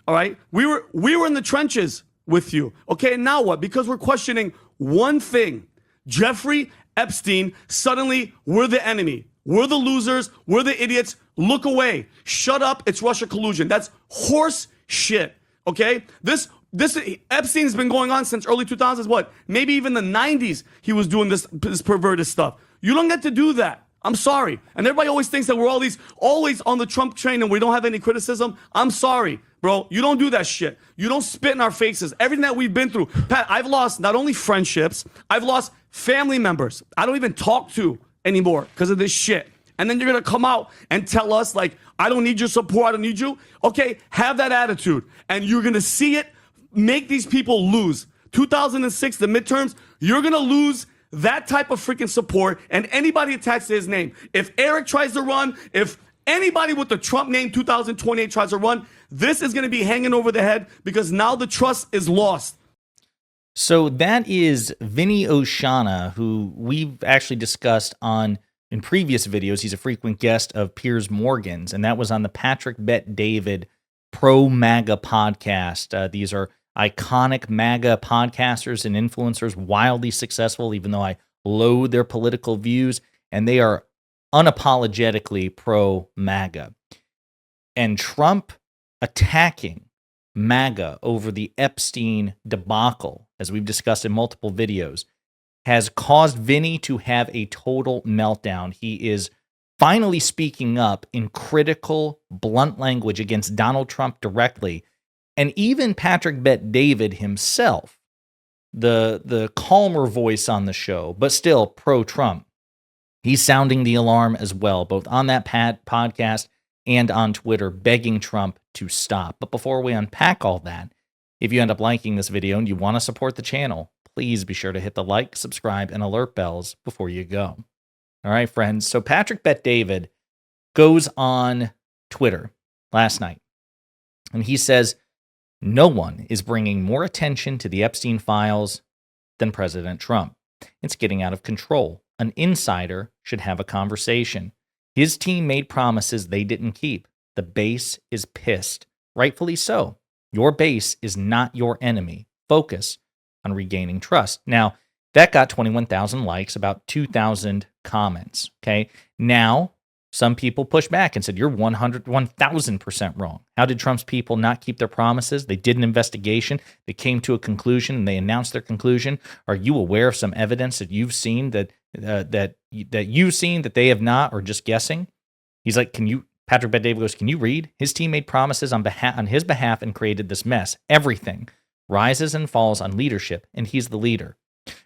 All right, we were in the trenches with you. Okay, and now what? Because we're questioning one thing: Jeffrey Epstein. Suddenly, we're the enemy. We're the losers. We're the idiots. Look away. Shut up. It's Russia collusion. That's horse shit. Okay, this Epstein's been going on since early 2000s. What? Maybe even the 90s. He was doing this perverted stuff. You don't get to do that. I'm sorry. And everybody always thinks that we're always on the Trump train and we don't have any criticism. I'm sorry, bro. You don't do that shit. You don't spit in our faces. Everything that we've been through. Pat, I've lost not only friendships, I've lost family members I don't even talk to anymore because of this shit. And then you're going to come out and tell us, like, I don't need your support, I don't need you. Okay, have that attitude. And you're going to see it make these people lose. 2006, the midterms, you're going to lose that type of freaking support, and anybody attached to his name. If Eric tries to run, if anybody with the Trump name 2028 tries to run, this is going to be hanging over the head because now the trust is lost. So that is Vinny Oshana, who we've actually discussed in previous videos. He's a frequent guest of Piers Morgan's, and that was on the Patrick Bet-David pro-MAGA podcast. These are iconic MAGA podcasters and influencers, wildly successful, even though I loathe their political views, and they are unapologetically pro-MAGA. And Trump attacking MAGA over the Epstein debacle, as we've discussed in multiple videos, has caused Vinny to have a total meltdown. He is finally speaking up in critical, blunt language against Donald Trump directly. And even Patrick Bet-David himself, the calmer voice on the show, but still pro-Trump, he's sounding the alarm as well, both on that podcast and on Twitter, begging Trump to stop. But before we unpack all that, if you end up liking this video and you want to support the channel, please be sure to hit the like, subscribe, and alert bells before you go. All right, friends. So Patrick Bet-David goes on Twitter last night, and he says, no one is bringing more attention to the Epstein files than President Trump. It's getting out of control. An insider should have a conversation. His team made promises they didn't keep. The base is pissed. Rightfully so. Your base is not your enemy. Focus on regaining trust. Now, that got 21,000 likes, about 2,000 comments. Okay. Now, some people pushed back and said, you're 1,000% wrong. How did Trump's people not keep their promises? They did an investigation. They came to a conclusion and they announced their conclusion. Are you aware of some evidence that you've seen that they have not, or just guessing? He's like, Patrick Bet-David goes, can you read? His team made promises on his behalf and created this mess. Everything rises and falls on leadership, and he's the leader.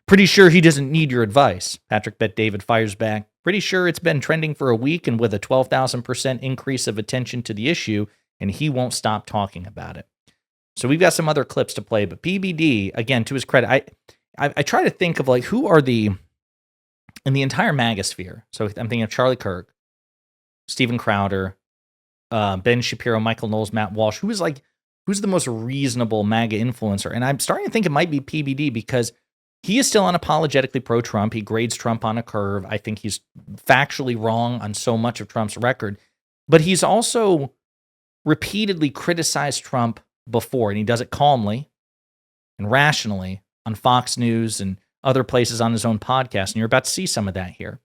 Pretty sure he doesn't need your advice. Patrick Bet-David fires back. Pretty sure it's been trending for a week and with a 12,000% increase of attention to the issue, and he won't stop talking about it. So we've got some other clips to play, but PBD, again, to his credit, I try to think of like who are in the entire MAGA sphere. So I'm thinking of Charlie Kirk, Steven Crowder, Ben Shapiro, Michael Knowles, Matt Walsh. Who's the most reasonable MAGA influencer? And I'm starting to think it might be PBD because he is still unapologetically pro-Trump. He grades Trump on a curve. I think he's factually wrong on so much of Trump's record. But he's also repeatedly criticized Trump before, and he does it calmly and rationally on Fox News and other places on his own podcast. And you're about to see some of that here.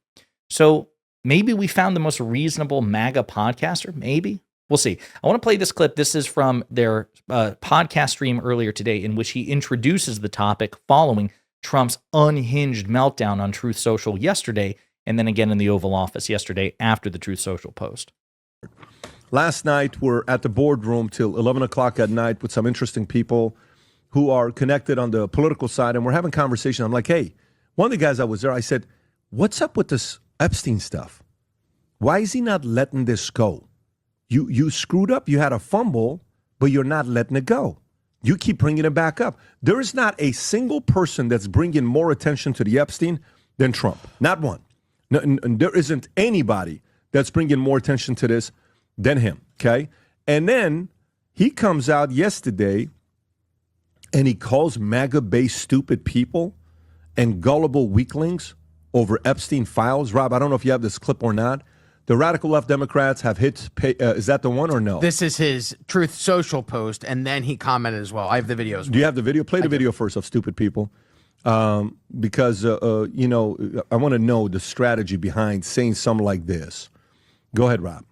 So maybe we found the most reasonable MAGA podcaster. Maybe. We'll see. I want to play this clip. This is from their podcast stream earlier today, in which he introduces the topic following Trump's unhinged meltdown on Truth Social yesterday, and then again in the Oval Office yesterday after the Truth Social post. Last night, we're at the boardroom till 11 o'clock at night with some interesting people who are connected on the political side, and we're having conversation. I'm like, hey, one of the guys that was there, I said, what's up with this Epstein stuff? Why is he not letting this go? You screwed up. You had a fumble, but you're not letting it go. You keep bringing it back up. There is not a single person that's bringing more attention to the Epstein than Trump. Not one. No, and there isn't anybody that's bringing more attention to this than him, okay? And then he comes out yesterday and he calls MAGA-based stupid people and gullible weaklings over Epstein files. Rob, I don't know if you have this clip or not. The radical left Democrats have hit. Is that the one or no? This is his Truth Social post, and then he commented as well. I have the video as well. Do you have the video? Play the video first of stupid people, because you know, I want to know the strategy behind saying something like this. Go ahead, Rob.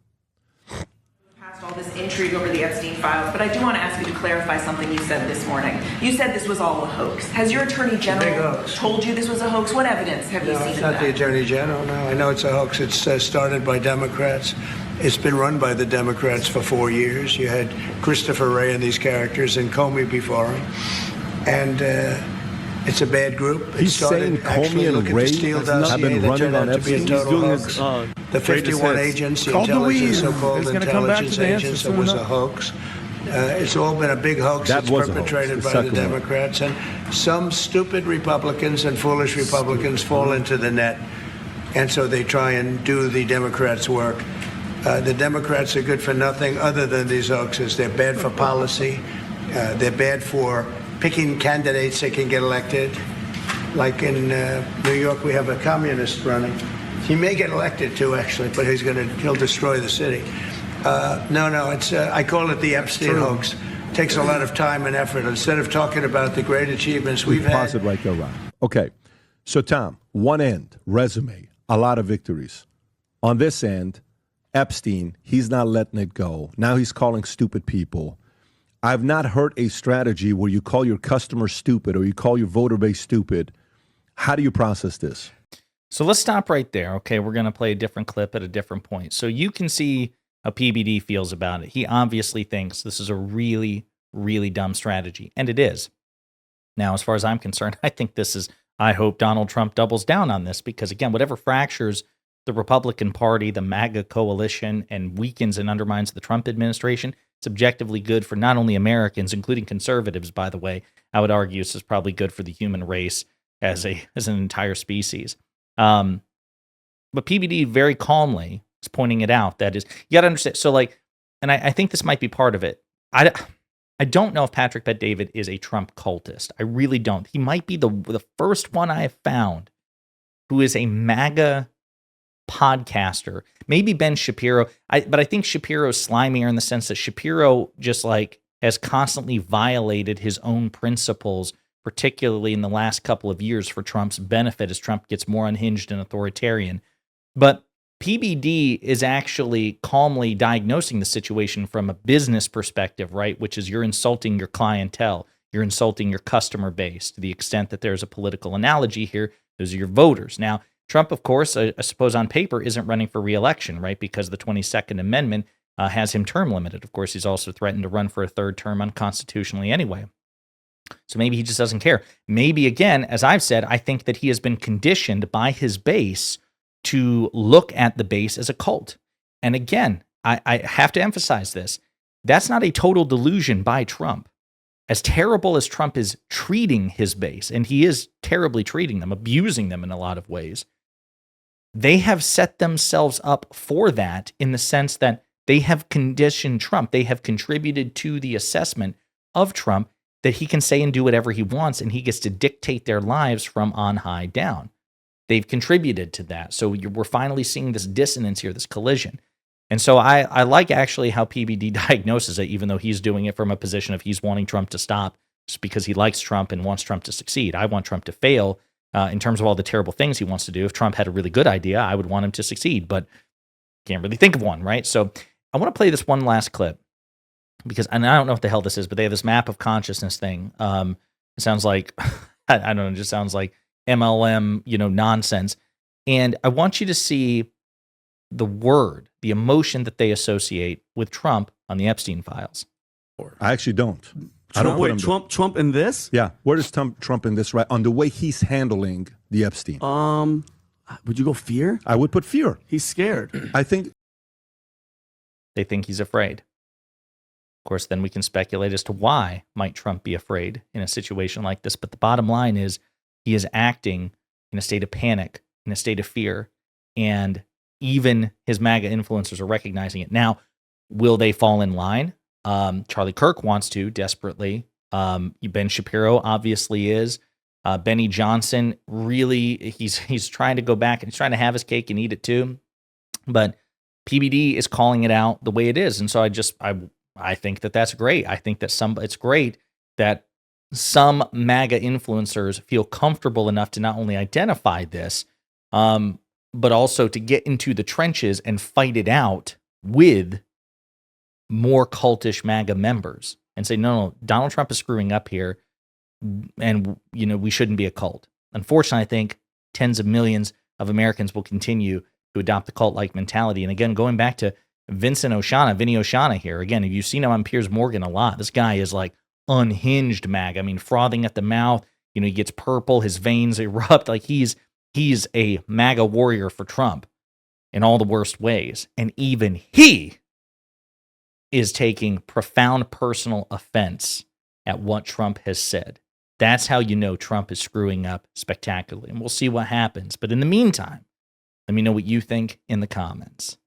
All this intrigue over the Epstein files, but I do want to ask you to clarify something you said this morning. You said this was all a hoax. Has your attorney general told you this was a hoax? What evidence have you seen It's of not that? the attorney general. No, I know it's a hoax. It's started by Democrats. It's been run by the Democrats for 4 years. You had Christopher Wray and these characters, and Comey before him, and it's a bad group. He's saying Comey and Wray have been running on Epstein. He's doing his, the 51 agents, the intelligence, so-called intelligence agents, it was a hoax. It's all been a big hoax that's perpetrated by the Democrats. And some stupid Republicans and foolish Republicans fall into the net. And so they try and do the Democrats' work. The Democrats are good for nothing other than these hoaxes. They're bad for policy. They're bad for picking candidates that can get elected. Like in New York, we have a communist running. He may get elected too, actually, but he'll destroy the city. No, it's I call it the Epstein hoax. It takes a lot of time and effort. Instead of talking about the great achievements we've had. Pause it right there, Rob. Okay, so Tom, one end, resume, a lot of victories. On this end, Epstein, he's not letting it go. Now he's calling stupid people. I've not heard a strategy where you call your customers stupid or you call your voter base stupid. How do you process this? So let's stop right there. Okay, we're going to play a different clip at a different point. So you can see how PBD feels about it. He obviously thinks this is a really, really dumb strategy, and it is. Now, as far as I'm concerned, I hope Donald Trump doubles down on this because, again, whatever fractures the Republican Party, the MAGA coalition, and weakens and undermines the Trump administration, it's objectively good for not only Americans, including conservatives, by the way. I would argue this is probably good for the human race as an entire species. But PBD very calmly is pointing it out. That is, you got to understand. So, and I think this might be part of it. I don't know if Patrick Bet-David is a Trump cultist. I really don't. He might be the first one I have found who is a MAGA podcaster, maybe Ben Shapiro, but I think Shapiro's slimier in the sense that Shapiro just has constantly violated his own principles, particularly in the last couple of years for Trump's benefit as Trump gets more unhinged and authoritarian. But PBD is actually calmly diagnosing the situation from a business perspective, right? Which is you're insulting your clientele, you're insulting your customer base to the extent that there's a political analogy here. Those are your voters. Now, Trump, of course, I suppose on paper, isn't running for re-election, right? Because the 22nd Amendment has him term limited. Of course, he's also threatened to run for a third term unconstitutionally anyway. So maybe he just doesn't care. Maybe, again, as I've said, I think that he has been conditioned by his base to look at the base as a cult. And again, I have to emphasize this. That's not a total delusion by Trump. As terrible as Trump is treating his base, and he is terribly treating them, abusing them in a lot of ways, they have set themselves up for that in the sense that they have conditioned Trump. They have contributed to the assessment of Trump that he can say and do whatever he wants, and he gets to dictate their lives from on high down. They've contributed to that. So we're finally seeing this dissonance here, this collision. And so I like actually how PBD diagnoses it, even though he's doing it from a position of he's wanting Trump to stop just because he likes Trump and wants Trump to succeed. I want Trump to fail in terms of all the terrible things he wants to do. If Trump had a really good idea, I would want him to succeed, but can't really think of one, right? So I want to play this one last clip because, and I don't know what the hell this is, but they have this map of consciousness thing. It sounds like, I don't know, it just sounds like MLM, nonsense. And I want you to see the word, the emotion that they associate with Trump on the Epstein files. I actually don't. I don't Wait, Trump in this? Yeah. Where does Trump in this, right? On the way he's handling the Epstein. Would you go fear? I would put fear. He's scared. I think They think he's afraid. Of course, then we can speculate as to why might Trump be afraid in a situation like this. But the bottom line is he is acting in a state of panic, in a state of fear, and even his MAGA influencers are recognizing it. Now, will they fall in line? Charlie Kirk wants to desperately. Ben Shapiro obviously is. Benny Johnson really he's trying to go back and he's trying to have his cake and eat it too. But PBD is calling it out the way it is. And so I think that that's great. I think that it's great that some MAGA influencers feel comfortable enough to not only identify this, but also to get into the trenches and fight it out with more cultish MAGA members and say, no, Donald Trump is screwing up here, and we shouldn't be a cult. Unfortunately, I think tens of millions of Americans will continue to adopt the cult-like mentality. And again, going back to Vinny Oshana here, again, if you've seen him on Piers Morgan a lot, this guy is like unhinged MAGA. I mean, frothing at the mouth, he gets purple, his veins erupt, like he's a MAGA warrior for Trump in all the worst ways. And even he is taking profound personal offense at what Trump has said. That's how you know Trump is screwing up spectacularly. And we'll see what happens. But in the meantime, let me know what you think in the comments.